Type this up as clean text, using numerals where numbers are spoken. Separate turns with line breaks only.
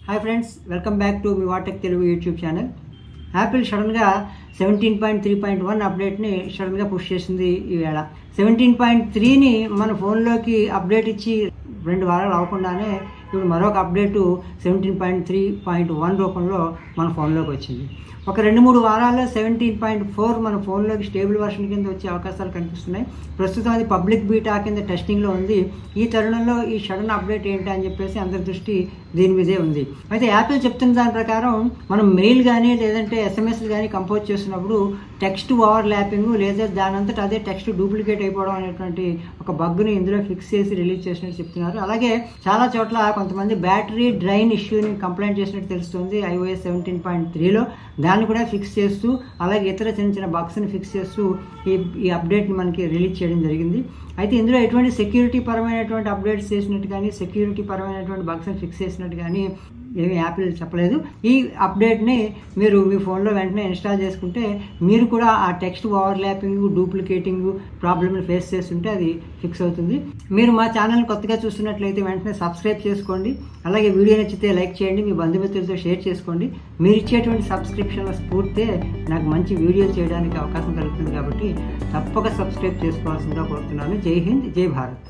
Hi friends, welcome back to me వాటెక్ Telugu YouTube channel. Apple సడన్గా 17.3.1 అప్డేట్ని సడన్గా push చేసింది ఈవేళ. 17.3ని మన ఫోన్లోకి అప్డేట్ ఇచ్చి 2 వారాలు అవ్వకుండానే ఇప్పుడు మరొక అప్డేటు 17.3.1 రూపంలో మన ఫోన్లోకి వచ్చింది. ఒక 2-3 వారాల్లో 17.4 మన ఫోన్లోకి స్టేబుల్ వర్షన్ కింద వచ్చే అవకాశాలు కనిపిస్తున్నాయి. ప్రస్తుతం అది పబ్లిక్ బీటా కింద టెస్టింగ్లో ఉంది. ఈ తరుణంలో ఈ సడన్ అప్డేట్ ఏంటి అని చెప్పేసి అందరి దృష్టి దీని మీదే ఉంది. అయితే యాపిల్ చెప్తున్న దాని ప్రకారం మనం మెయిల్ కానీ లేదంటే ఎస్ఎంఎస్లు కానీ కంపోజ్ చేసినప్పుడు టెక్స్ట్ ఓవర్ ల్యాపింగ్ లేదా దానంతట అదే టెక్స్ట్ డూప్లికేట్ అయిపోవడం అనేటువంటి ఒక బగ్ని ఇందులో ఫిక్స్ చేసి రిలీజ్ చేసినట్టు చెప్తున్నారు. అలాగే చాలా చోట్ల కొంతమంది బ్యాటరీ డ్రైన్ ఇష్యూని కంప్లైంట్ చేసినట్టు తెలుస్తుంది iOS 17.3లో. దాన్ని కూడా ఫిక్స్ చేస్తూ అలాగే ఇతర చిన్న చిన్న బగ్స్ని ఫిక్స్ చేస్తూ ఈ అప్డేట్ని మనకి రిలీజ్ చేయడం జరిగింది. అయితే ఇందులో ఎటువంటి సెక్యూరిటీ పరమైనటువంటి అప్డేట్స్ చేసినట్టు కానీ సెక్యూరిటీ పరమైనటువంటి బగ్స్ని ఫిక్స్ చేసినట్టు కానీ ఏమీ యాపిల్ చెప్పలేదు. ఈ అప్డేట్ని మీరు మీ ఫోన్లో వెంటనే ఇన్స్టాల్ చేసుకుంటే మీరు కూడా ఆ టెక్స్ట్ ఓవర్లాపింగ్ డూప్లికేటింగ్ ప్రాబ్లమ్ని ఫేస్ చేస్తుంటే అది ఫిక్స్ అవుతుంది. మీరు మా ఛానల్ కొత్తగా చూస్తున్నట్లయితే వెంటనే సబ్స్క్రైబ్ చేసుకోండి. అలాగే వీడియో నచ్చితే లైక్ చేయండి, మీ బంధుమిత్రులతో షేర్ చేసుకోండి. మీరు ఇచ్చేటువంటి సబ్స్క్రిప్షన్ల స్ఫూర్తే నాకు మంచి వీడియోలు చేయడానికి అవకాశం కలుగుతుంది. కాబట్టి తప్పక సబ్స్క్రైబ్ చేసుకోవాల్సిందిగా కోరుతున్నాను. జై హింద్, జై భారత్.